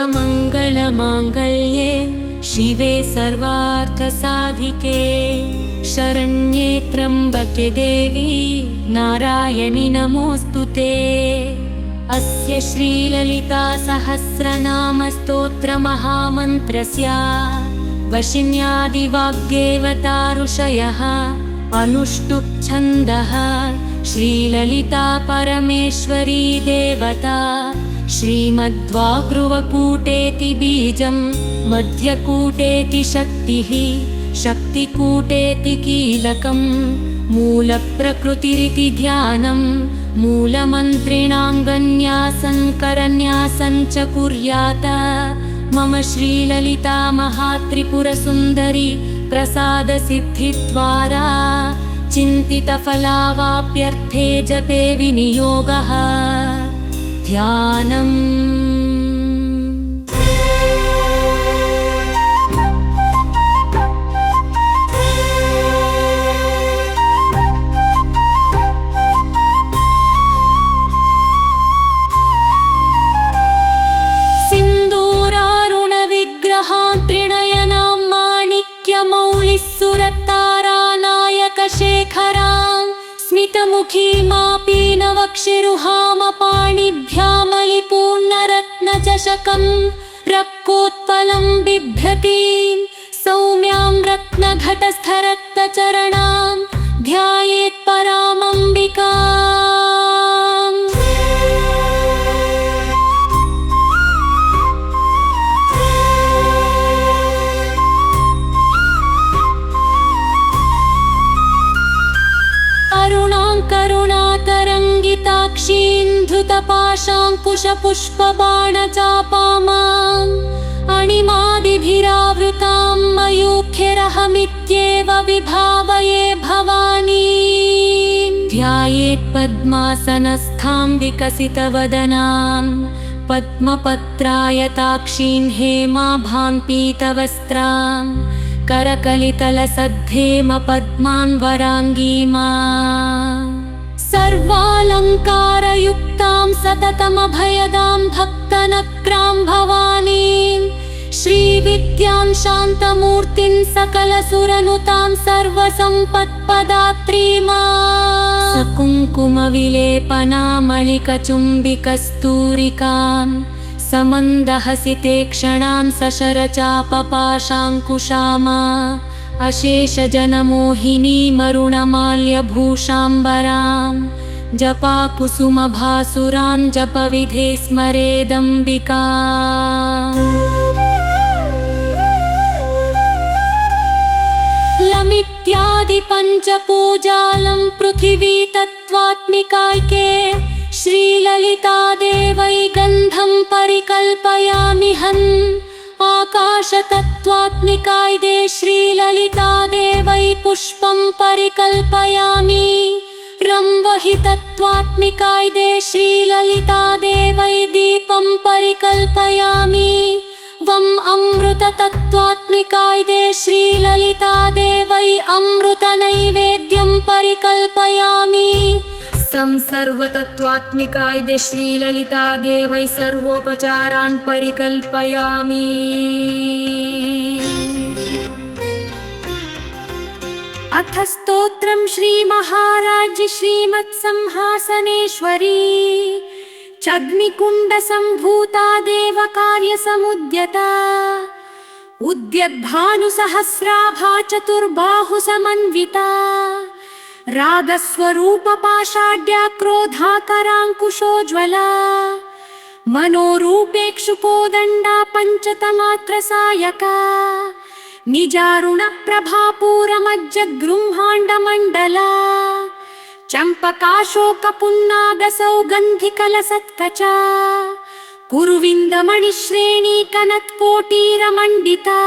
सर्वमङ्गलमाङ्गल्ये शिवे सर्वार्थसाधिके शरण्ये त्र्यम्बके देवी नारायणि नमोऽस्तुते। अस्य श्रीललितासहस्रनामस्तोत्रमहामन्त्रस्य वशिन्यादिवाग्देवता ऋषयः अनुष्टुप् छन्दः श्रीललिता परमेश्वरी देवता श्रीमद्वाग्रुवकूटेति बीजं मध्यकूटेति शक्तिः शक्तिकूटेति कीलकं मूलप्रकृतिरिति ध्यानं मूलमन्त्रिणाङ्गन्यासं करन्यासं च कुर्यात्। मम श्रीललिता महात्रिपुरसुन्दरी प्रसादसिद्धिद्वारा चिन्तितफलावाप्यर्थे जपे विनियोगः ध्यानम्। त्रिनयनां माणिक्यमौलिस्सुरतारानायकशेखरां स्मितमुखीमापीनवक्षिरुहामपाणिभ्यामलिपूर्णरत्नचषकं रक्कोत्पलं बिभ्रतीं सौम्यां रत्नघटस्थरक्तचरणां ध्यायेत् परामम्बिकाम्। करुणातरङ्गिताक्षीं धृतपाशाङ्कुशपुष्पबाणचापामां अणिमादिभिरावृतां मयूख्यरहमित्येव विभावये भवानीं। ध्यायेत् पद्मासनस्थां विकसितवदनां पद्मपत्रायताक्षीं हेमाभां पीतवस्त्रां करकलितलसद्धेम पद्मान्वराङ्गीमा सर्वालङ्कारयुक्तां सततमभयदां भक्तनक्रां भवानीं श्रीविद्यां शान्तमूर्तिं सकलसुरनुतां सर्वसम्पत्पदात्रीमां सकुङ्कुमविलेपनामलिकचुम्बिकस्तूरिकां समन्दहसिते क्षणां सशरचापपाशाङ्कुशामा अशेषजनमोहिनीमरुणमाल्यभूषाम्बरां जपाकुसुमभासुरां जपविधे स्मरेदम्बिका। लमित्यादिपञ्चपूजालं पृथिवी तत्त्वात्मिकाैके श्रीललिता देवै गन्धं परिकल्पयामि हन् आकाशतत्त्वात्मिकायै श्रीललिता देवै पुष्पं परिकल्पयामि रंवहि तत्त्वात्मिकायै श्रीललिता देवै दीपं परिकल्पयामि वं अमृततत्त्वात्मिकायै श्रीललिता देवै अमृतनैवेद्यं परिकल्पयामि सर्वतत्त्वात्मिकायै श्रीललिता देवै सर्वोपचारान् परिकल्पयामि। अथ स्तोत्रं श्रीमहाराज्ञि श्रीमत्सिंहासनेश्वरी चग्निकुण्डसम्भूता देवकार्यसमुद्यता उद्यद्भानुसहस्राभा चतुर्बाहुसमन्विता रागस्वरूपपाषाढ्या क्रोधाकराङ्कुशोज्ज्वला मनोरूपेक्षुकोदण्डा पञ्चतमात्रसायका निजारुणप्रभापूरमज्जगृह्णाण्डमण्डला चम्पकाशोकपुन्नागसौगन्धिकलसत्कचा कुरुविन्दमणिश्रेणीकनत्कोटीरमण्डिता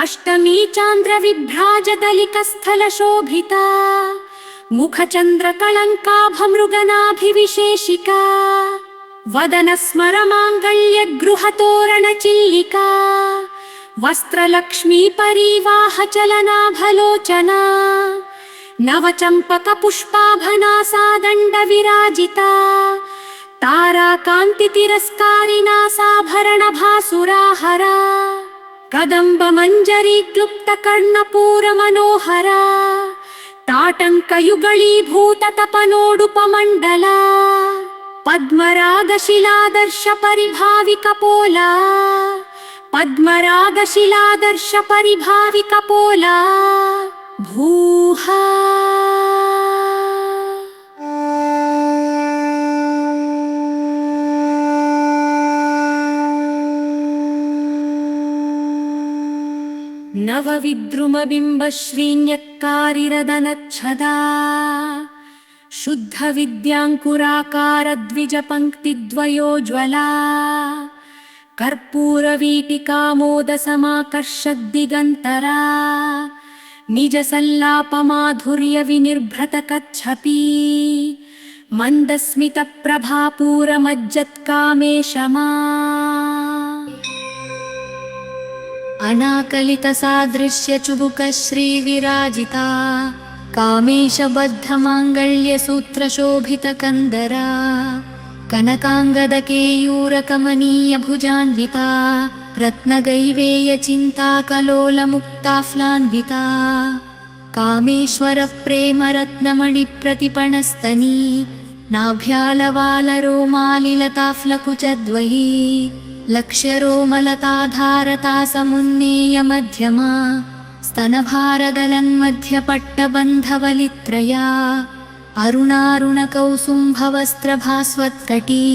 अष्टमी चान्द्रविभ्राजदलिकस्थलशोभिता मुखचन्द्रकलङ्काभमृगनाभिविशेषिका वदनस्मरमाङ्गल्यगृहतोरणचिल्लिका वस्त्रलक्ष्मीपरीवाहचलनाभलोचना नवचम्पकपुष्पाभनासादण्डविराजिता ताराकान्तितिरस्कारिणा साभरणभासुराहरा कदम्बमञ्जरी क्लुप्तकर्णपूरमनोहरा ताटङ्कयुगळीभूततपनोडुपमण्डला पद्मरागशिलादर्शपरिभाविकपोला पद्मरागशिलादर्शपरिभाविकपोला भूहा नवविद्रुमबिम्बश्रीन्यक्कारिरदनच्छदा शुद्धविद्याङ्कुराकारद्विजपङ्क्तिद्वयोज्ज्वला कर्पूरवीटिकामोदसमाकर्षद्दिगन्तरा निजसल्लापमाधुर्यविनिर्भृतकच्छपी मन्दस्मितप्रभापूरमज्जत्कामेशमा अनाकलितसादृश्यचुबुकश्रीविराजिता कामेशबद्धमाङ्गल्यसूत्रशोभितकन्दरा कनकाङ्गदकेयूरकमनीयभुजान्विता रत्नगैवेयचिन्ताकलोलमुक्ताफ्लान्विता कामेश्वरप्रेमरत्नमणिप्रतिपणस्तनी नाभ्यालवालरोमालिलताफ्लकुचद्वयी लक्ष्यरोमलताधारता समुन्नेयमध्यमा स्तनभारदलन्मध्यपट्टबन्धवलित्रया अरुणारुणकौसुम्भवस्त्रभास्वत्कटी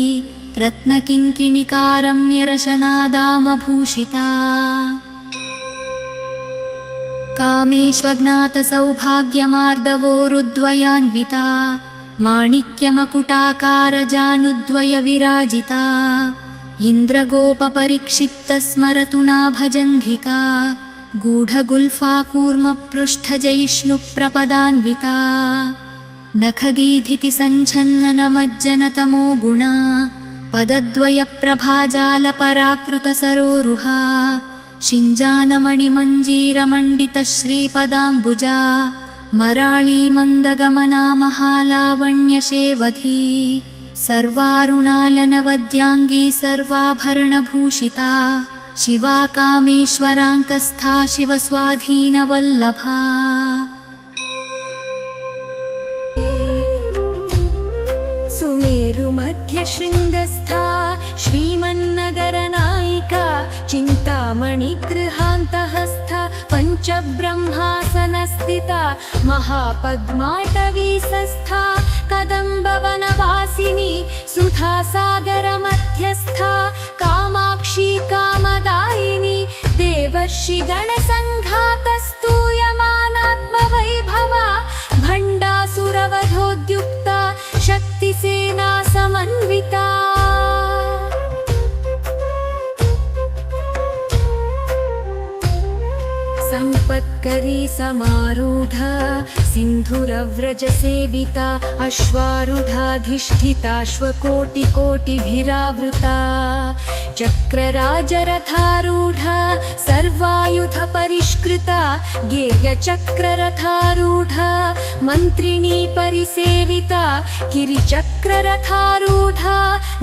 रत्नकिङ्किणिकारम्यरशनादामभूषिता कामेष्वज्ञातसौभाग्यमार्दवोरुद्वयान्विता माणिक्यमकुटाकारजानुद्वयविराजिता इन्द्रगोपपरिक्षिप्तस्मरतु नाभजङ्घिका गूढगुल्फाकूर्मपृष्ठजयिष्णुप्रपदान्विता नखगीधितिसञ्छन्ननमज्जनतमो गुणा पदद्वयप्रभाजालपराकृतसरोरुहा शिञ्जानमणिमञ्जीरमण्डितश्रीपदाम्बुजा मराळीमन्दगमना महालावण्यशेवधी सर्वारुणालनवद्याङ्गी सर्वाभरणभूषिता शिवा कामेश्वराङ्कस्था शिवस्वाधीनवल्लभा सुमेरुमध्यशृङ्गस्था श्रीमन्नगरनायिका चिन्तामणिगृहान्तहस्था पञ्चब्रह्मासनस्थिता महापद्माटवीसस्था कदम्बवनवासिनी सुधासागरमध्यस्था कामाक्षी कामदायिनी देवर्षिगणसङ्घातस्तूयमानात्मवैभवा भण्डासुरवधोद्युक्ता शक्तिसेना समन्विता सम्पत्करी समारूढा सिन्धुरव्रजसेविता अश्वारूढाधिष्ठिताश्वकोटिकोटिभिरावृता चक्रराजरथारूढा सर्वायुधपरिष्कृता गेयचक्ररथारूढा मन्त्रिणी परिसेविता गिरिचक्ररथारूढा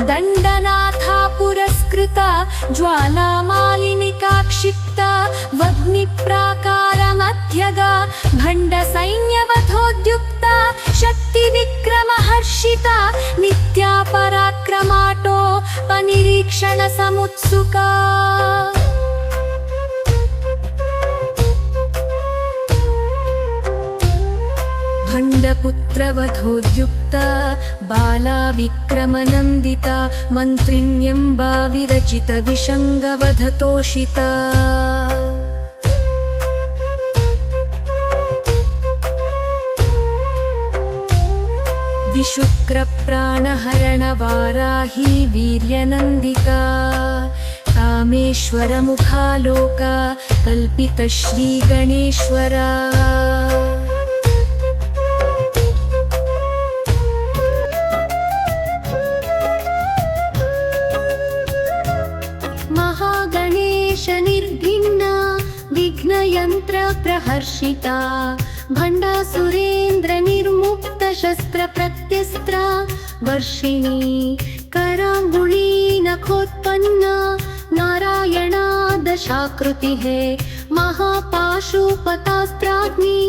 दण्डनाथा पुरस्कृता ज्वालामालिनिकाक्षिप्ता वह्निप्राकारमध्यगा भण्डसैन्यवधोद्युक्ता शक्तिविक्रमहर्षिता नित्या पराक्रमाटोपनिरीक्षणसमुत्सुका भण्डपुत्रवधोद्युक्ता बाला विक्रमनन्दिता मन्त्रिण्यम्बा विरचितविषङ्गवधतोषिता विशुक्रप्राणहरणवाराही वीर्यनन्दिका कामेश्वरमुखालोका कल्पितश्रीगणेश्वरा महागणेशनिर्भिन्ना विघ्नयन्त्रप्रहर्षिता भण्डासुरेन्द्रनिर्मुक्तशस्त्रप्रत्यस्त्रा वर्षिणी करांगुली नखोत्पन्ना नारायणा दशाकृतिः महापाशुपतास्त्राग्नि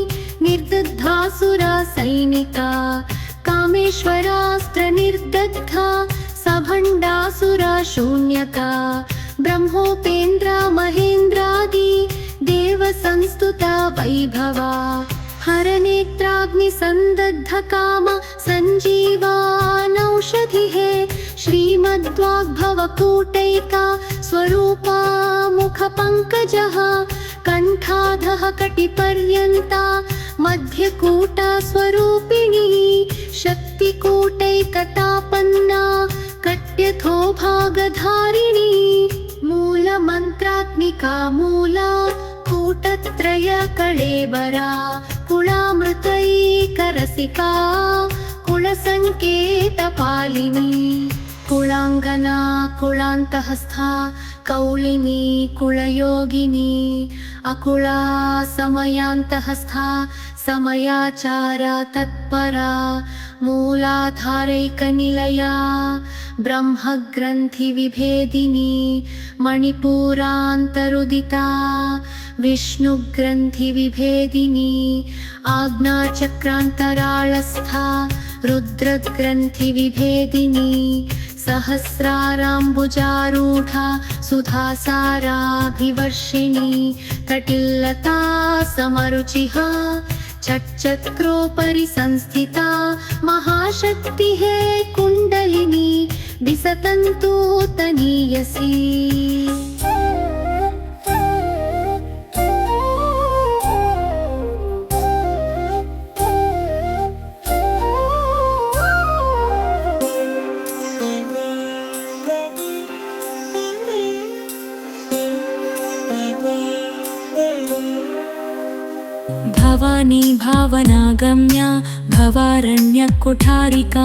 निर्दग्धासुरा सैनिका कामेश्वरास्त्र निर्दग्धा सभण्डासुरा शून्यका ब्रह्मोपेन्द्र महेन्द्रादि देव संस्तुता वैभवा हरनेत्राग्नि संदग्ध काम संजीवानौषधिः श्रीमद्वाग्भवकूटैका स्वरूपा मुखपङ्कजः कण्ठाधः कटिपर्यन्ता मध्यकूटा स्वरूपिणी शक्तिकूटैकतापन्ना कट्यथो भागधारिणी मूलमन्त्रात्मिका मूला कूटत्रय कळेबरा कुलामृतैकरसिका कुलसङ्केतपालिनी कुलाङ्गना कुलान्तहस्था कौलिनी कुलयोगिनी अकुला समयान्तहस्था समयाचारा तत्परा मूलाधारैकनिलया ब्रह्मग्रन्थिविभेदिनी मणिपुरान्तरुदिता विष्णुग्रन्थिविभेदिनी आज्ञाचक्रान्तराळस्था रुद्रग्रन्थिविभेदिनी सहस्राराम्बुजारूढा सुधासाराभिवर्षिणी कटिल्लता समरुचिः चक्रोपरि संस्थिता महाशक्तिः कुण्डलिनी विसतन्तु तनीयसी भवानी भावनागम्या भवारण्यकुठारिका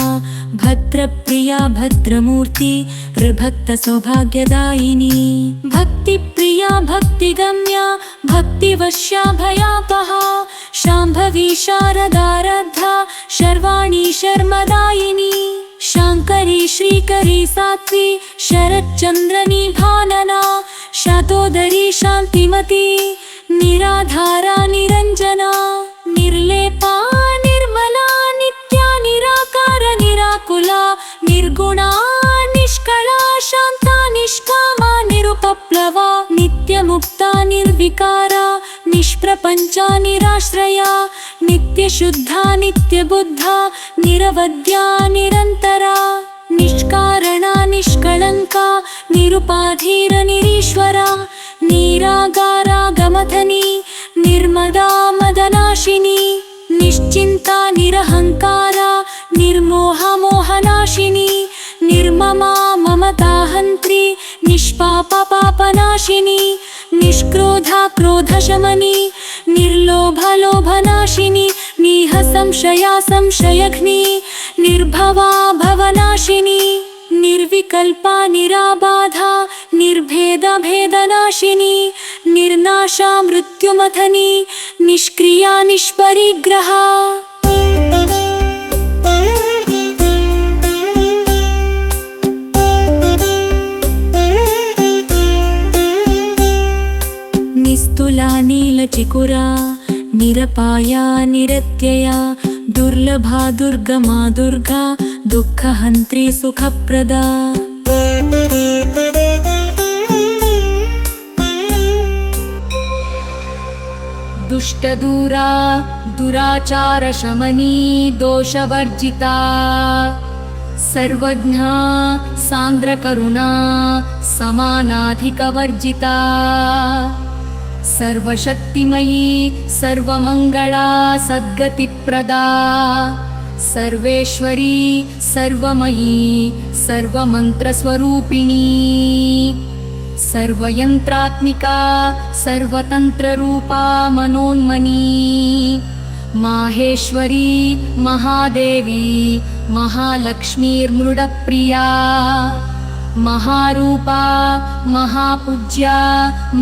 भद्रप्रिया भद्रमूर्ति प्रभक्तसौभाग्यदायिनी भक्तिप्रिया भक्तिगम्या भक्तिवश्या भयापहा शाम्भवी शारदारब्धा शर्वाणी शर्मदायिनी शाङ्करी श्रीकरी सात्वी शरच्चन्द्रनी भानना शातोदरी शान्तिमती निराधारा निरञ्जना निर्लेपा निर्मला नित्या निराकार निराकुला निर्गुणा निष्कला शान्ता निष्कामा निरुपप्लवा नित्यमुक्ता निर्विकारा निष्प्रपञ्चा निराश्रया नित्यशुद्धा नित्यबुद्धा निरवध्या निरन्तरा निष्कारणा निष्कळङ्का निरुपाधीर निरीश्वरा निरागारा गमथनी निर्मदा मदनाशिनी निश्चिन्ता निरहङ्कारा निर्मोहा मोहनाशिनी निर्ममा ममताहन्त्री निष्पापा पापनाशिनी निष्क्रोधा क्रोधशमनी निर्लोभा लोभनाशिनी निःसंशया संशयघ्नी निर्भवा भवनाशिनी निर्विकल्पा निराबाधा निर्भेदा भेदनाशिनी निर्नाशा मृत्युमथनी निष्क्रिया निष्परिग्रहा निस्तुला नीलचिकुरा निरपाया निरत्यया दुर्लभा दुर्गमा दुर्गा दुःखहन्त्री सुखप्रदा दुष्टदूरा दुराचारशमनी दोषवर्जिता सर्वज्ञा सान्द्रकरुणा समानाधिकवर्जिता सर्वशक्तिमयी सर्वमङ्गला सद्गतिप्रदा सर्वेश्वरी सर्वमयी सर्वमन्त्रस्वरूपिणी सर्वयन्त्रात्मिका सर्वतन्त्ररूपा मनोन्मनी माहेश्वरी महादेवी महालक्ष्मीर्मृडप्रिया महारूपा महापूज्या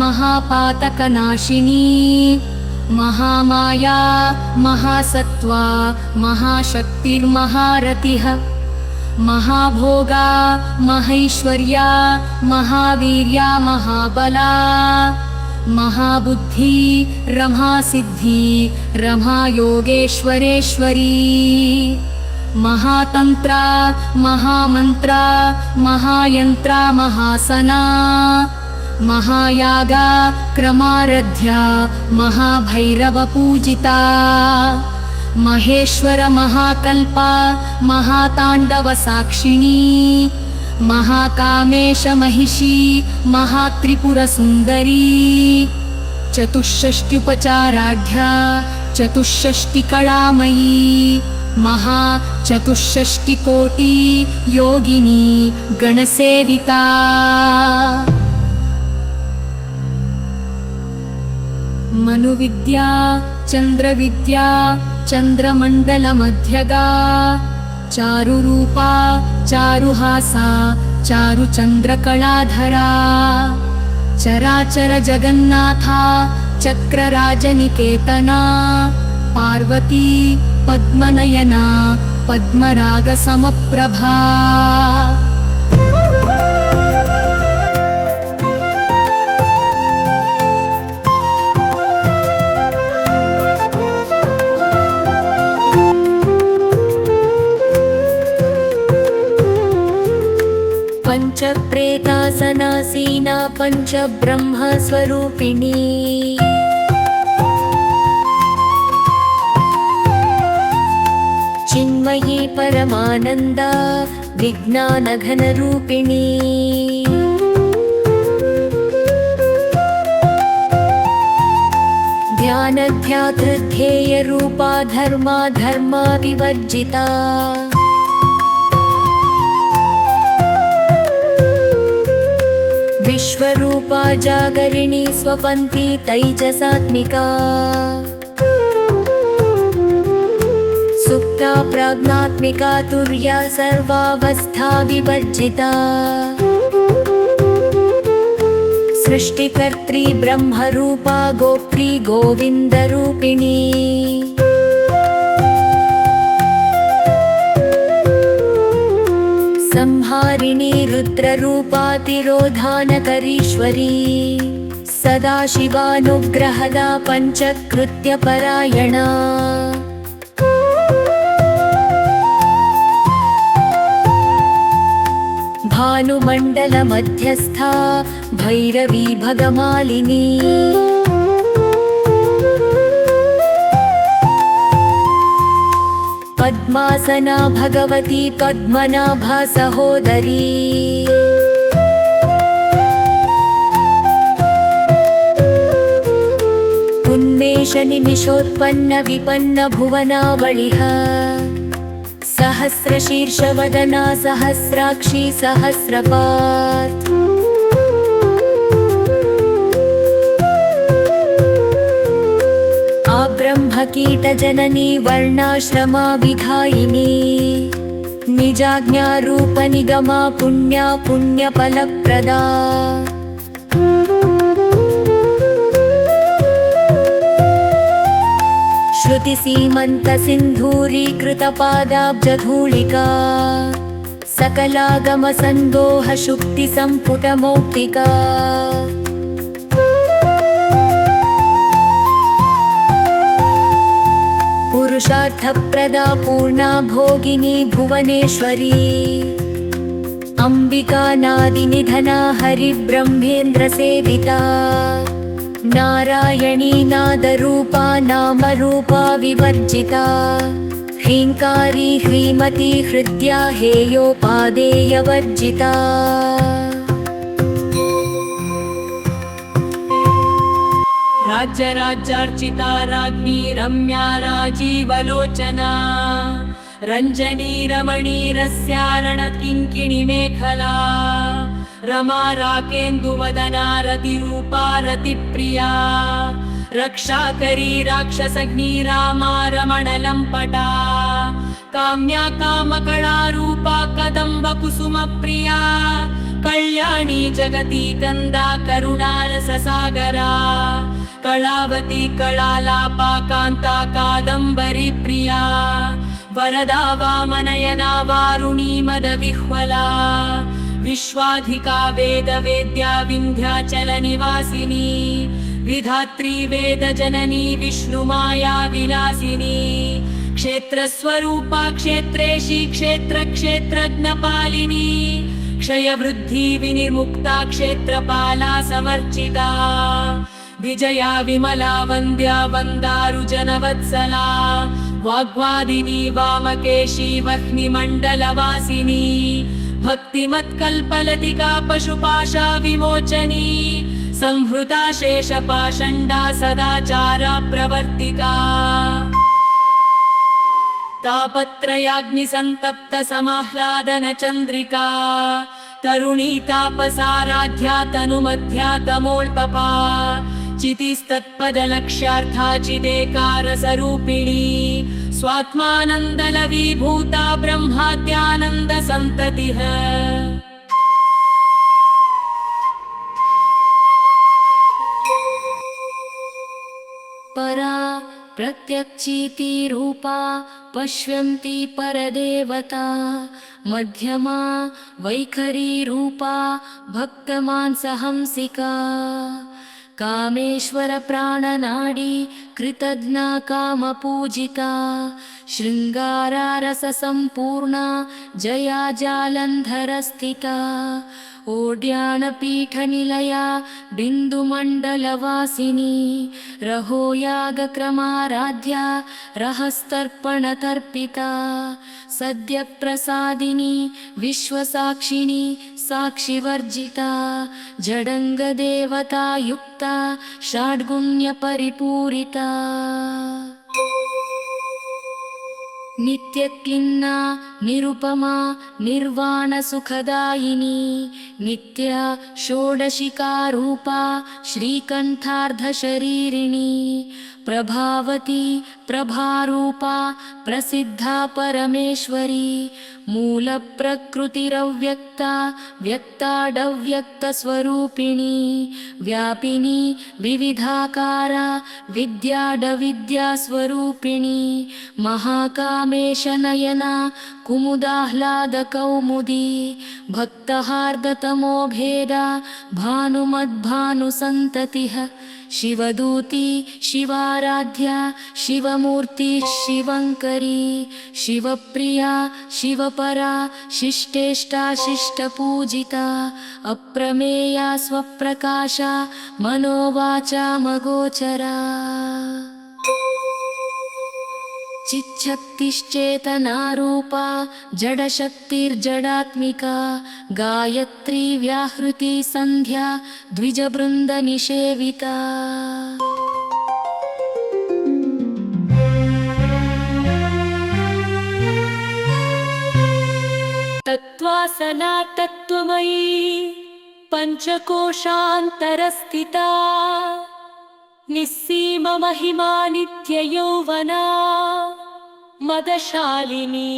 महापातकनाशिनी महामाया महासत्त्वा महाशक्तिर्महारथिः महाभोगा महैश्वर्या महावीर्या महाबला महाबुद्धि रमासिद्धि रमायोगेश्वरेश्वरी महातंत्रा महामंत्रा महायंत्रा महासना महायागा क्रमारध्या महाभैरवपूजिता महेश्वर महाकल्पा महाताण्डवसाक्षिणी महाकामेश महिषी महात्रिपुरसुन्दरी चतुष्षष्ट्युपचाराढ्या चतुष्षष्टिकलामयी महाचतुष्षष्टिकोटि योगिनी गणसेविता मनुविद्या चंद्रविद्या चंद्रमंडलमध्यगा चारुरूपा चारुहासा चारुचंद्रकलाधरा चराचर जगन्नाथा चक्रराजनिकेतना पार्वती पद्मनयना पद्मरागसमप्रभा पंचप्रेतासनासीना पंचब्रह्मस्वरूपिणी चिन्मयी परमानन्दा विज्ञानघनरूपिणी ध्यानध्यातृध्येयरूपा धर्मा धर्माविवर्जिता विश्वरूपा जागरिणी स्वपन्थी तैजसात्मिका सुप्ता प्राज्ञात्मिका तुर्या सर्वावस्था विवर्जिता सृष्टिकर्त्री ब्रह्मरूपा गोप्त्री गोविन्दरूपिणी संहारिणी रुद्ररूपा तिरोधानकरीश्वरी सदाशिवानुग्रहदा पञ्चकृत्यपरायणा भानुमण्डलमध्यस्था भैरवी भगमालिनी पद्मासना भगवती पद्मनाभा सहोदरी उन्मेषनिमिषोत्पन्न विपन्न भुवनावलिः सहस्रशीर्षवदना सहस्राक्षी सहस्रपात् आब्रह्मकीटजननी वर्णाश्रमाविधायिनी निजाज्ञारूपनिगमा पुण्या पुण्यफलप्रदा श्रुतिसीमन्तसिन्धूरीकृतपादाब्जधूलिका सकलागमसन्दोहशुक्तिसम्पुटमौक्तिका पुरुषार्थप्रदा पूर्णा भोगिनी भुवनेश्वरी अम्बिका नादिनिधना हरिब्रह्मेन्द्रसेविता नारायणी नादरूपा नामरूपा विवर्जिता ह्रीङ्कारी ह्रीमती हृद्या हेयोपादेयवर्जिता राज्यराज्यार्चिता राज्ञी रम्या राजीवलोचना रञ्जनी रमणीरस्यारणकिङ्किणी मेखला रमा राकेन्दुवदना रतिरूपा रतिप्रिया रक्षाकरी राक्षसग्नी रामा रमणलम्पटा काम्या कामकलारूपा कदम्बकुसुमप्रिया कल्याणी जगती कन्दा करुणारससागरा कलावती कलालापा कान्ता कादम्बरी प्रिया वरदा वामनयना वारुणी मदविह्वला विश्वाधिका वेदवेद्या विन्ध्याचलनिवासिनी विधात्री वेदजननी विष्णुमाया विलासिनी क्षेत्रस्वरूपा क्षेत्रेशी क्षेत्रक्षेत्रज्ञपालिनी क्षयवृद्धि विनिर्मुक्ता क्षेत्रपाला समर्चिता विजया विमला वन्द्या वन्दारुजनवत्सला वाग्वादिनी वामकेशी वह्निमण्डलवासिनी भक्तिमत्कल्पलतिका पशुपाशा विमोचनी संहृता शेषपाषण्डा सदाचारा प्रवर्तिका तापत्रयाग्निसन्तप्त समाह्लादन चन्द्रिका तरुणी तापसाराध्या तनुमध्या तमोल्पपा चितिस्तत्पदलक्ष्यार्था चिदेकारसरूपिणी स्वात्मानन्दलवीभूता ब्रह्माद्यानन्दसन्ततिः परा प्रत्यक्षीति रूपा पश्यन्ति परदेवता मध्यमा वैखरी रूपा भक्तमांसहंसिका कामेश्वर प्राणनाडी कृतज्ञा कामपूजिता शृङ्गारारस सम्पूर्णा जया जालन्धरस्थिता ओड्यानपीठनिलया बिन्दुमण्डलवासिनी रहोयागक्रमाराध्या रहस्तर्पणतर्पिता सद्यप्रसादिनी विश्वसाक्षिणी साक्षिवर्जिता जडङ्गदेवता युक्ता षड्गुण्यपरिपूरिता नित्यक्लिन्ना निरुपमा निर्वाणसुखदायिनी नित्या षोडशिकारूपा श्रीकण्ठार्धशरीरिणी प्रभावती प्रभारूपा प्रसिद्धा परमेश्वरी मूलप्रकृतिरव्यक्ता व्यक्ताडव्यक्तस्वरूपिणी व्यापिनी विविधाकारा विद्याडविद्यास्वरूपिणी महाकामेशनयना कुमुदाह्लादकौमुदी भक्तहार्दतमो भेदा भानुमद्भानुसन्ततिः शिवदूती शिवाराध्या शिवमूर्ति शिवङ्करी शिवप्रिया शिवपरा शिष्टेष्टा शिष्टपूजिता अप्रमेया स्वप्रकाशा मनोवाचा मगोचरा चिच्छक्तिश्चेतनारूपा जडशक्तिर्जडात्मिका गायत्री व्याहृति सन्ध्या द्विजबृन्दनिषेविता तत्त्वासना तत्त्वमयी पञ्चकोशान्तरस्थिता निस्सीममहिमा नित्ययौवना मदशालिनी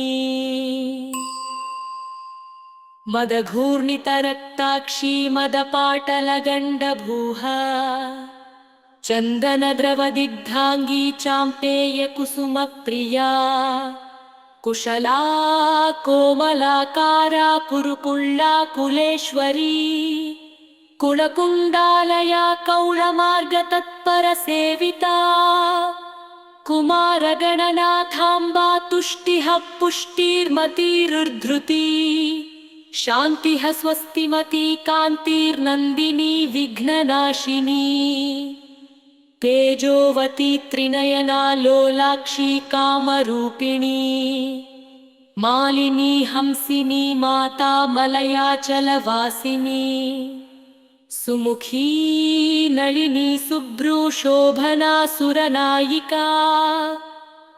मदघूर्णितरक्ताक्षी मदपाटलगण्डभूः चन्दनद्रवदिग्धाङ्गी चाम्पेयकुसुमप्रिया कुशला कोमलाकारा पुरुपुल्ला कुलेश्वरी कुलकुण्डालया कौलमार्गतत्परसेविता कुमारगणनाथाम्बा तुष्टिः पुष्टिर्मतिरुद्धृती शान्तिः स्वस्तिमती कान्तिर्नन्दिनी विघ्ननाशिनी तेजोवती त्रिनयना लोलाक्षी कामरूपिणी मालिनी हंसिनी माता मलयाचलवासिनी सुमुखी नलिनी सुभ्रू शोभना सुरनायिका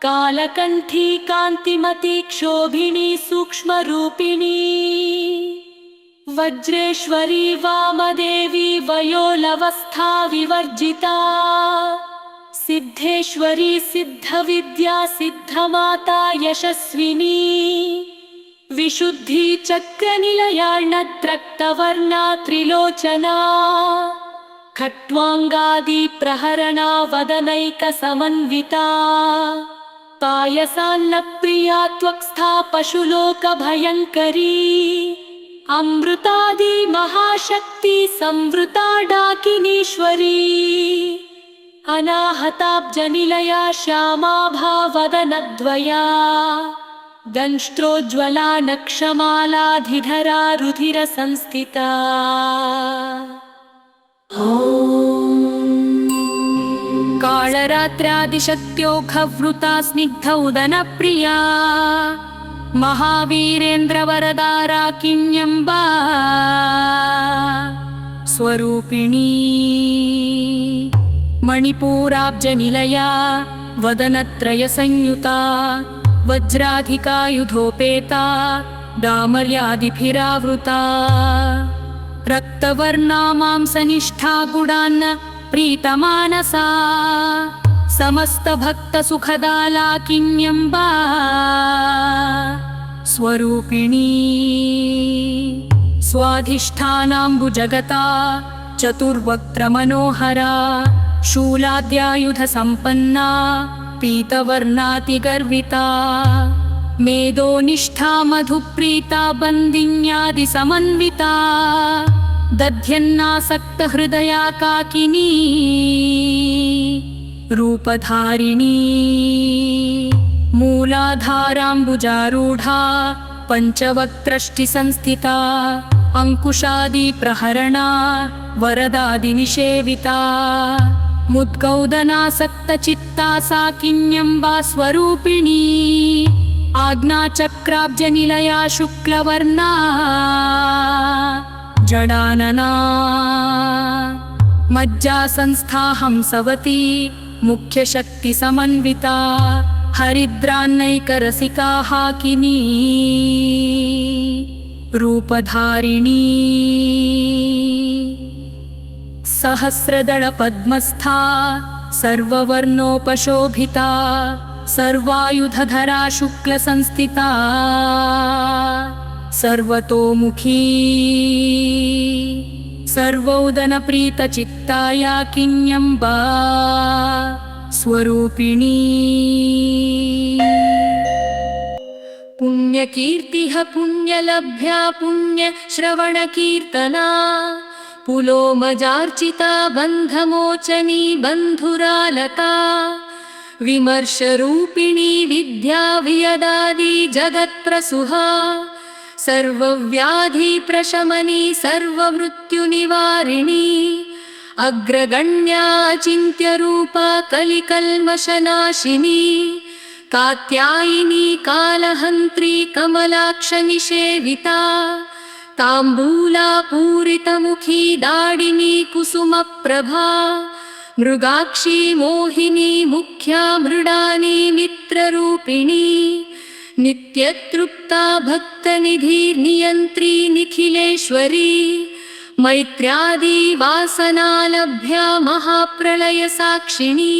कालकण्ठी कान्तिमती क्षोभिणी सूक्ष्मरूपिणी वज्रेश्वरी वामदेवी वयोलवस्था विवर्जिता सिद्धेश्वरी सिद्धविद्या सिद्धमाता यशस्विनी विशुद्धि चक्रनिलयार्णद्रक्तवर्णा त्रिलोचना खट्वाङ्गादि प्रहरणा वदनैकसमन्विता पायसान्नप्रिया त्वक्स्था पशुलोकभयङ्करी अमृतादि महाशक्ति संवृता डाकिनीश्वरी अनाहताब्जनिलया श्यामा भावदनद्वया दंष्ट्रोज्ज्वला नक्षमालाधिधरा रुधिरसंस्थिता कालरात्र्यादिशक्त्योखवृता स्निग्ध उदनप्रिया महावीरेन्द्रवरदारा किन्यम्बा स्वरूपिणी मणिपूराब्जनिलया वदनत्रयसंयुता वज्राधिकायुधोपेता डामर्यादिभिरावृता रक्तवर्णा मांसनिष्ठा गुडान्न प्रीतमानसा समस्तभक्तसुखदाला किन्यम्बा स्वरूपिणी स्वाधिष्ठानाम्बुजगता चतुर्वक्त्रमनोहरा शूलाद्यायुधसम्पन्ना पीतवर्णातिगर्विता मेदोनिष्ठा मधुप्रीता बन्दिन्यादिसमन्विता दध्यन्नासक्तहृदया काकिनी रूपधारिणी मूलाधाराम्बुजारूढा पञ्चवक्त्रष्टिसंस्थिता अंकुशादिप्रहरणा वरदादिनिषेविता मुद्गौदनासक्तचित्ता सा किन्यम्बा स्वरूपिणी आज्ञाचक्राब्जनिलया शुक्लवर्णा जडानना मज्जासंस्था हंसवती मुख्यशक्तिसमन्विता हरिद्रान्नैकरसिका हाकिनी रूपधारिणी सहस्रदलपद्मस्था सर्ववर्णोपशोभिता सर्वायुधधरा शुक्लसंस्थिता सर्वतोमुखी सर्वोदनप्रीतचित्ताया किन्यम्बा स्वरूपिणी पुण्यकीर्तिः पुण्यलभ्या पुण्यश्रवणकीर्तना पुलोमजार्चिता बन्धमोचनी बन्धुरालता विमर्शरूपिणी विद्या वियदादि जगत्प्रसुहा सर्वव्याधिप्रशमनी सर्वमृत्युनिवारिणी अग्रगण्या चिन्त्यरूपा कलिकल्मषनाशिनी कात्यायिनी कालहन्त्री कमलाक्षनिषेविता ताम्बूला पूरितमुखी दाडिनी कुसुमप्रभा मृगाक्षी मोहिनी मुख्या मृडानी मित्ररूपिणी नित्यतृप्ता भक्तनिधिर्नियन्त्री निखिलेश्वरी मैत्र्यादि वासनालभ्या महाप्रलयसाक्षिणी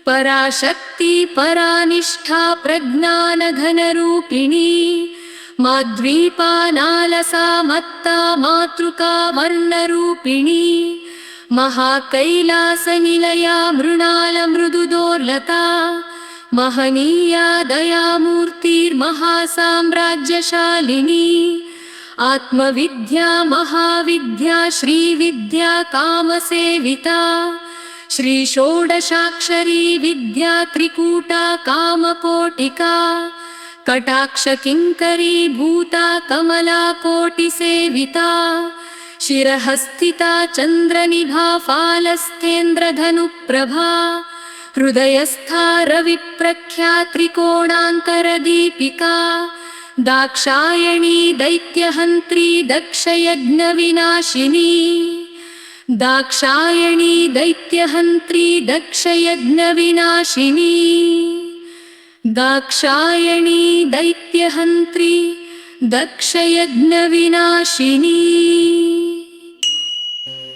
पराशक्ति परानिष्ठा प्रज्ञानघनरूपिणी माद्वीपानालसा मत्ता मातृका वर्णरूपिणी महाकैलासनिलया मृणालमृदुदोर्लता महनीया दयामूर्तिर्महासाम्राज्यशालिनी आत्मविद्या महाविद्या श्रीविद्या कामसेविता श्रीषोडशाक्षरी विद्या त्रिकूटा कामकोटिका कटाक्षकिङ्करी भूता कमलाकोटिसेविता शिरहस्थिता चन्द्रनिभा फालस्थेन्द्रधनुप्रभा हृदयस्था रविप्रख्या त्रिकोणान्तरदीपिका दाक्षायणी दैत्यहन्त्री दक्षयज्ञविनाशिनी दाक्षायणी दैत्यहन्त्री दक्षयज्ञविनाशिनी दाक्षायणी दैत्यहन्त्री दक्षयज्ञविनाशिनी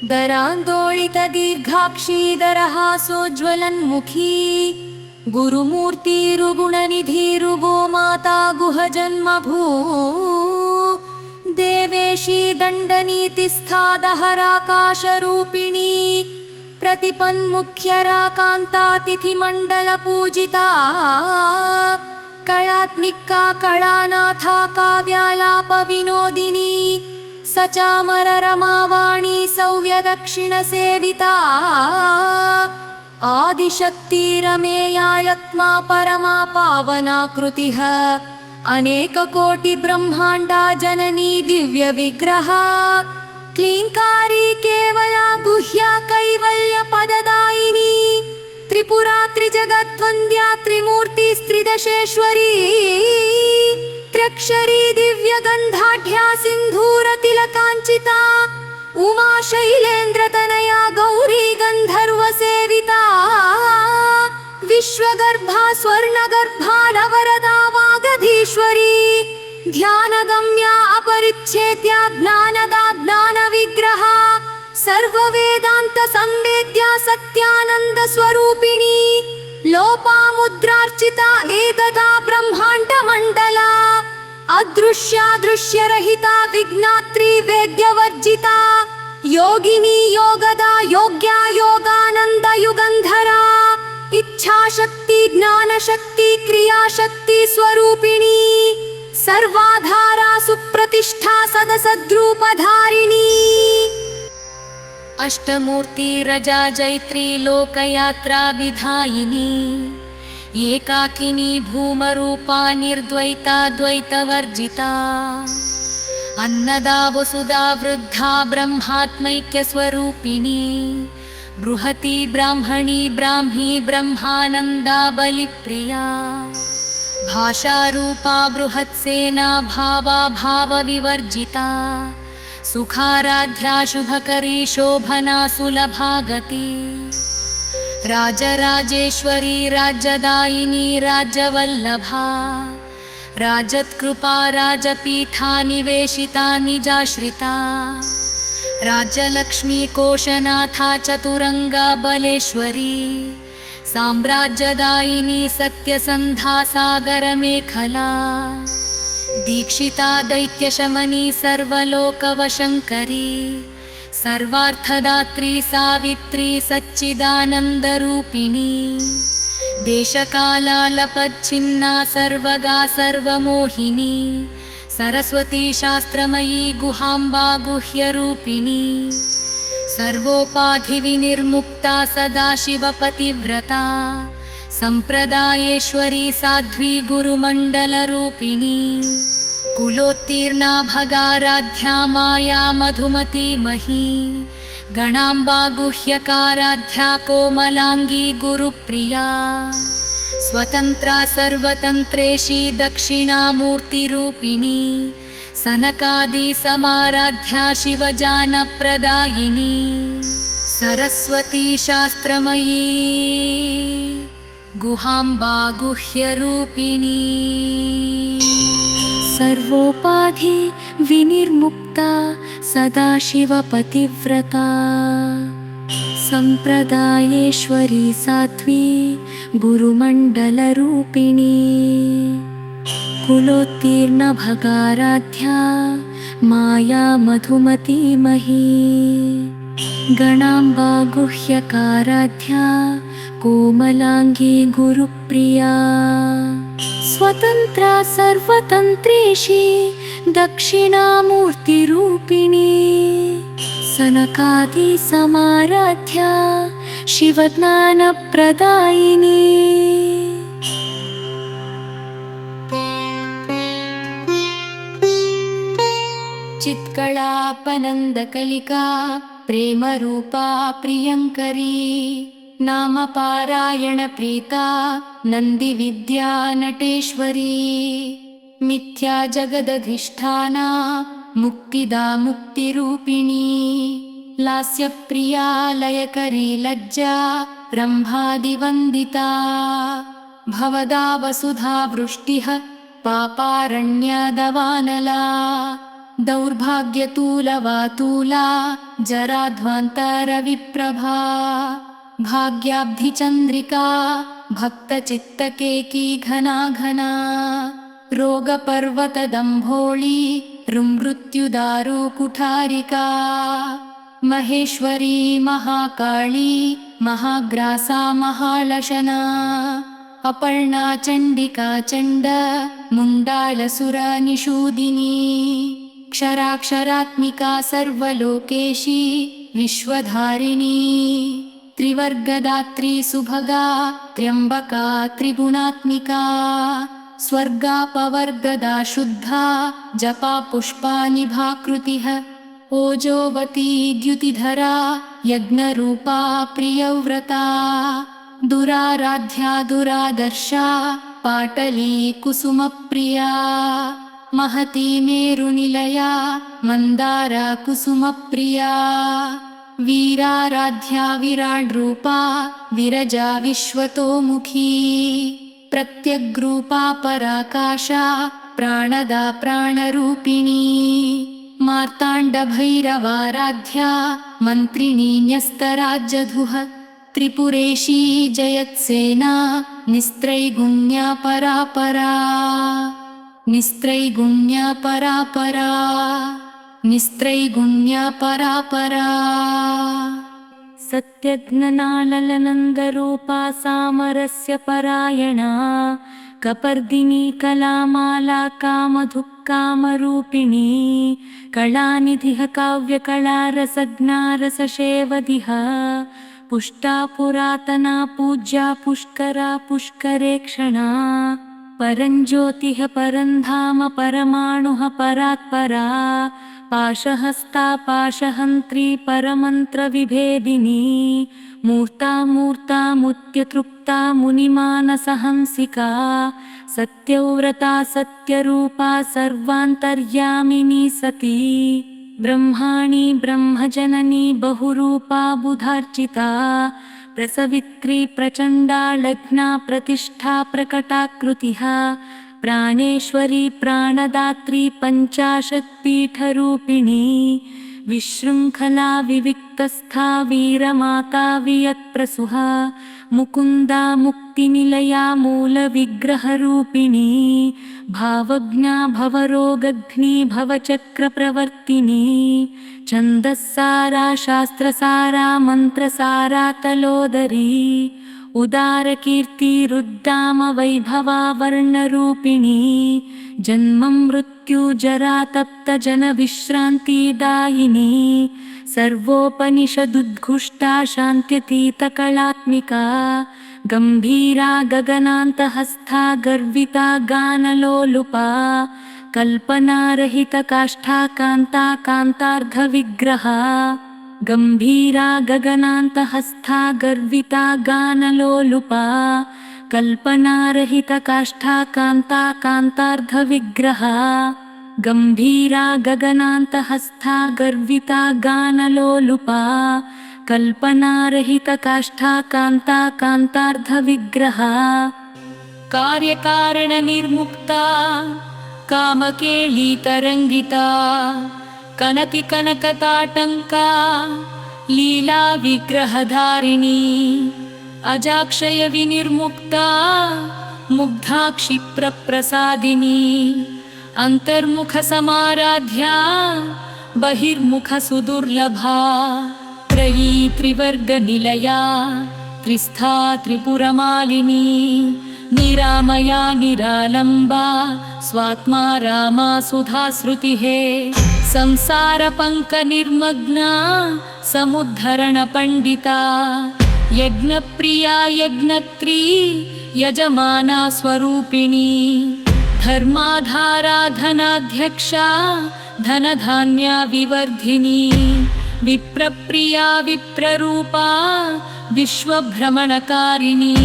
दरान्दोलितदीर्घाक्षीदरहासोज्ज्वलन्मुखी गुरुमूर्तिरुगुणनिधिरुगो माता गुहजन्मभू देवेशी दण्डनीतिस्था दहराकाशरूपिणी प्रतिपन्मुख्यराकान्तातिथिमण्डलपूजिता कलात्मिका कलानाथा काव्यालापविनोदिनी सचामररमावाणी सौव्यदक्षिणसेविता आदिशक्तिरमेयायत्मा परमा पावनाकृतिः अनेककोटिब्रह्माण्डा जननी दिव्यविग्रहा क्लीङ्कारी केवला गुह्या कैवल्यपददायिनी त्रिपुरा त्रिजगद्वन्द्या त्रिमूर्तिस्त्रिदशेश्वरी त्र्यक्षरी दिव्यगन्धाढ्या सिन्धूरतिलकाञ्चिता उमा शैलेन्द्रतनया गौरी गन्धर्वसेविता विश्वगर्भा स्वर्णगर्भा नवरदा वागधीश्वरी ध्यानगम्या अपरिच्छेद्या ज्ञानदा ज्ञानविग्रहा सर्ववेदान्तसंवेद्या सत्यानन्दस्वरूपिणी लोपामुद्रार्चिता एकदा ब्रह्माण्डमण्डला अदृश्या दृश्यरहिता विघ्नात्री वेद्यवर्जिता योगिनी योगदा योग्या योगानन्दयुगन्धरा इच्छाशक्ति ज्ञानशक्ति क्रियाशक्ति स्वरूपिणी सर्वाधारा सुप्रतिष्ठा सदसद्रूपधारिणी अष्टमूर्तिरजा जैत्री लोकयात्रा विधायिनी एकाकिनी भूमरूपा निर्द्वैता द्वैतवर्जिता अन्नदा वसुधा वृद्धा ब्रह्मात्मैक्यस्वरूपिणी बृहती ब्राह्मणी ब्राह्मी ब्रह्मानन्दा बलिप्रिया भाषारूपा बृहत्सेना भावा भावविवर्जिता सुखाराध्या शुभकरी शोभना सुलभागति राजराजेश्वरी राज्यदायिनी राज्यवल्लभा राजत्कृपा राजपीठा निवेशिता निजाश्रिता राज्यलक्ष्मी कोशनाथा चतुरंगा बलेश्वरी साम्राज्यदायिनी सत्यसन्धा सागरमेखला दीक्षिता दैत्यशमनी सर्वलोकवशङ्करी सर्वार्थदात्री सावित्री सच्चिदानन्दरूपिणी देशकालालपच्छिन्ना सर्वगा सर्वमोहिनी सरस्वती शास्त्रमयी गुहाम्बा गुह्यरूपिणी सर्वोपाधिविनिर्मुक्ता सदाशिवपतिव्रता सम्प्रदायेश्वरी साध्वी गुरुमण्डलरूपिणी कुलोत्तीर्णा भगाराध्या माया मधुमती मही गणाम्बा गुह्यकाराध्या कोमलांगी गुरुप्रिया स्वतन्त्रा सर्वतन्त्रेशी दक्षिणामूर्तिरूपिणी सनकादि समाराध्या शिवजानप्रदायिनी सरस्वती शास्त्रमयी गुहाम्बा गुह्यरूपिणी सर्वोपाधि विनिर्मुक्ता सदाशिवपतिव्रता सम्प्रदायेश्वरी साध्वी गुरुमण्डलरूपिणी कुलोत्तीर्ण भगाराध्या माया मधुमती मही गणाम्बा गुह्यकाराध्या कोमलांगी गुरुप्रिया स्वतन्त्रा सर्वतन्त्रेशी दक्षिणामूर्तिरूपिणी सनकादि समाराध्या शिवज्ञानप्रदायिनी चित्कलापनन्दकलिका प्रेमरूपा प्रियङ्करी नामपारायणप्रीता नन्दिविद्या नटेश्वरी मिथ्या जगदधिष्ठाना मुक्तिदा मुक्तिरूपिणी लास्यप्रिया लयकरी लज्जा रम्भादिवन्दिता भवदा वसुधा वृष्टिः पापारण्यदवानला दौर्भाग्यतूलवातूला जराध्वान्तरविप्रभा भाग्याब्धिचन्द्रिका भक्तचित्तकेकी घना घना रोगपर्वतदम्भोळी ऋमृत्युदारो कुठारिका महेश्वरी महाकाली महाग्रासा महालशना अपर्णा चण्डिका चण्ड मुण्डालसुरनिषूदिनी क्षराक्षरात्मिका सर्वलोकेशी विश्वधारिणी त्रिवर्गदात्री सुभगा त्र्यम्बका त्रिगुणात्मिका स्वर्गापवर्गदा शुद्धा जपा पुष्पानिभाकृतिः ओजोवती द्युतिधरा यज्ञरूपा प्रियव्रता दुराराध्या दुरादर्शा पाटली कुसुमप्रिया महती मेरुनिलया मन्दारा कुसुमप्रिया वीराराध्या विराड्रूपा विरजा विश्वतोमुखी प्रत्यग्रूपा पराकाशा प्राणदा प्राणरूपिणी मार्ताण्डभैरवाराध्या मन्त्रिणी न्यस्तराज्यधुः त्रिपुरेशी जयत्सेना निस्त्रैगुण्या परापरा निस्त्रैगुण्या परापरा निस्त्रैगुण्या परापरा सत्यज्ञनालनन्दरूपा सामरस्य परायणा कपर्दिनी कलामाला कामधुक्कामरूपिणी कलानिधिः काव्यकलारसज्ञारससेवधिः पुष्टा पुरातना पूज्या पुष्करा पुष्करेक्षणा परञ्ज्योतिः परन्धाम परमाणुः परात्परा पाशहस्ता पाशहन्त्री परमन्त्रविभेदिनी मूर्ता मूर्तामुत्यतृप्ता मुनिमानसहंसिका सत्यव्रता सत्यरूपा सर्वान्तर्यामिनी सती ब्रह्माणी ब्रह्मजननी बहुरूपा बुधार्चिता प्रसवित्री प्रचण्डा लग्ना प्रतिष्ठा प्रकटाकृतिः प्राणेश्वरी प्राणदात्री पञ्चाशत्पीठरूपिणी विशृङ्खला विविक्तस्था वीरमाता वियत्प्रसूहा मुकुन्दा मुक्तिनिलया मूलविग्रहरूपिणी भावज्ञा भवरोगघ्नी भवचक्रप्रवर्तिनी छन्दस्सारा शास्त्रसारा मन्त्रसारा तलोदरी उदारकीर्तिरुद्दाम वैभवा वर्णरूपिणी जन्म मृत्यु जरा तप्त जनविश्रान्तिदायिनी सर्वोपनिषदुद्घुष्टा शान्त्यतीतकलात्मिका गम्भीरा गगनान्तहस्था गर्विता गानलोलुपा कल्पनारहितकाष्ठा कान्ता कान्तार्धविग्रहा गम्भीरा गगनान्तहस्था गर्विता गानलोलुपा कल्पनारहितकाष्ठा कान्ता कान्तार्धविग्रहा गम्भीरा गगनान्तहस्था गर्विता गानलोलुपा कल्पनारहितकाष्ठा कान्ता कान्तार्धविग्रहा कार्यकारणनिर्मुक्ता कामकेळीतरङ्गिता कनतिकनकताटङ्का लीला विग्रहधारिणी अजाक्षयविनिर्मुक्ता मुग्धा क्षिप्रप्रसादिनी अन्तर्मुखसमाराध्या बहिर्मुखसुदुर्लभा त्रयी त्रिवर्गनिलया त्रिस्था त्रिपुरमालिनी निरामया निरालम्बा स्वात्मा रामा सुधाश्रुतिः संसारपङ्कनिर्मग्ना समुद्धरणपण्डिता यज्ञप्रिया यज्ञत्री यजमाना स्वरूपिणी धर्माधारा धनाध्यक्षा धनधान्या विवर्धिनी विप्रप्रिया विप्ररूपा विश्वभ्रमणकारिणी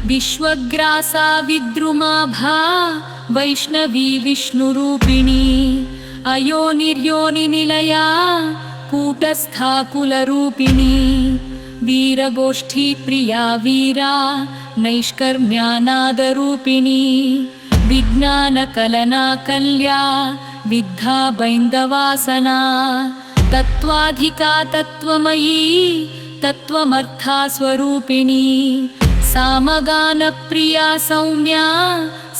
विश्वग्रासा विद्रुमाभा वैष्णवी विष्णुरूपिणी अयोनिर्योनिनिलया कूटस्था कुलरूपिणी वीरगोष्ठी प्रिया वीरा नैष्कर्म्यानादरूपिणी विज्ञानकलना कल्या विद्धा बैन्दवासना तत्त्वाधिका तत्त्वमयी तत्त्वमर्था स्वरूपिणी सामगानप्रिया सौम्या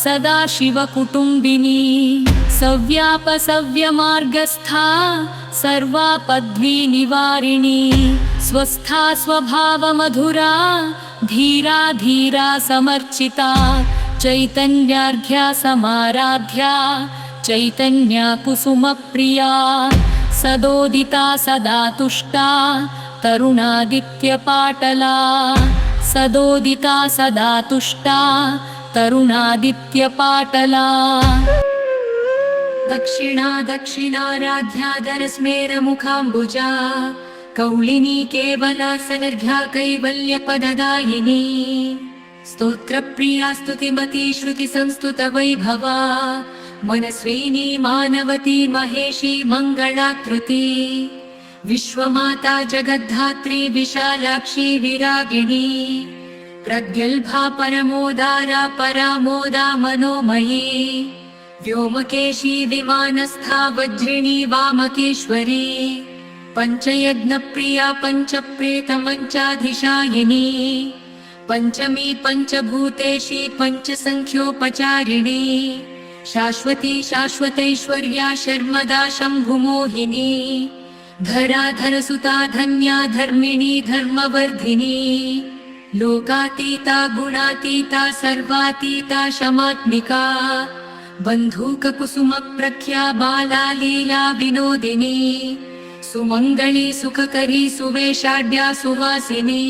सदाशिवकुटुम्बिनी सव्यापसव्यमार्गस्था सर्वापद्विनिवारिणी स्वस्था स्वभावमधुरा धीरा धीरा समर्चिता चैतन्यार्घ्या समाराध्या चैतन्या कुसुमप्रिया सदोदिता सदा तुष्टा तरुणादित्यपाटला सदोदिता सदा तुष्टा तरुणादित्यपाटला दक्षिणा दक्षिणाराध्याधरस्मेरमुखाम्बुजा कौलिनी केवला सनर्घ्या कैवल्यपददायिनी स्तोत्रप्रिया स्तुतिमती श्रुतिसंस्तुतवैभवा मनस्विनी मानवती महेशी मङ्गलाकृती विश्वमाता जगद्धात्री विशालाक्षी विरागिणी प्रगल्भा परमोदारा परामोदा मनोमयी व्योमकेशी विमानस्था वज्रिणी वामकेश्वरी पञ्चयज्ञप्रिया पञ्चप्रेतमञ्चाधिशायिनी पञ्चमी पञ्चभूतेशी पञ्चसङ्ख्योपचारिणी शाश्वती शाश्वतैश्वर्या शर्मदा शम्भुमोहिनी धराधरसुता धन्या धर्मिणी धर्मवर्धिनी लोकातीता गुणातीता सर्वातीता शमात्मिका बन्धूककुसुमप्रख्या बाला लीला विनोदिनी सुमङ्गली सुखकरी सुवेशाढ्या सुवासिनी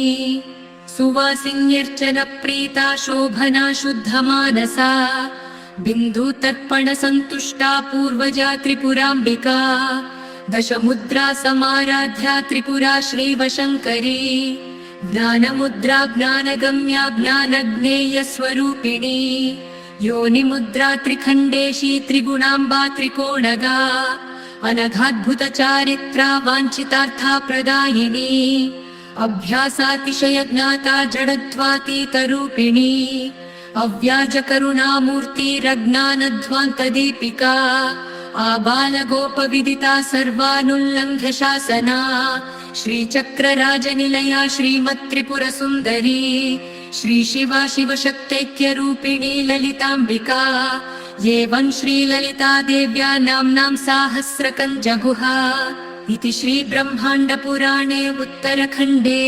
सुवासिन्यर्चनप्रीता शोभना शुद्धमानसा बिन्दुतर्पणसन्तुष्टा पूर्वजा त्रिपुराम्बिका दशमुद्रा समाराध्या त्रिपुरा श्रीवशङ्करी ज्ञानमुद्रा ज्ञानगम्या ज्ञानज्ञेयस्वरूपिणी योनिमुद्रा त्रिखण्डेशी त्रिगुणाम्बा त्रिकोणगा अनघाद्भुतचारित्रा वाञ्छितार्था प्रदायिनी अभ्यासातिशयज्ञाता जडत्वातीतरूपिणी अव्याजकरुणामूर्तिरज्ञानध्वान्तदीपिका आबालगोपविदिता सर्वानुल्लङ्घ्य शासना श्रीचक्रराजनिलया श्रीमत्त्रिपुरसुन्दरी श्रीशिवा शिवशक्तैक्यरूपिणी ललिताम्बिका एवं श्रीललिता देव्या नाम्नां साहस्रकञ्जगुहा इति श्रीब्रह्माण्डपुराणे उत्तरखण्डे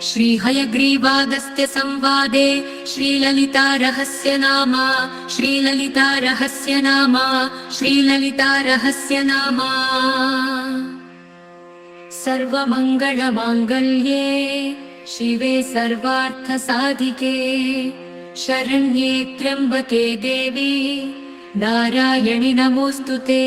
श्रीहयग्रीवागस्त्यसंवादे श्रीललितारहस्यनामा श्रीललितारहस्यनामा सर्वमङ्गलमाङ्गल्ये शिवे सर्वार्थसाधिके शरण्ये त्र्यम्बके देवी नारायणि नमोऽस्तुते।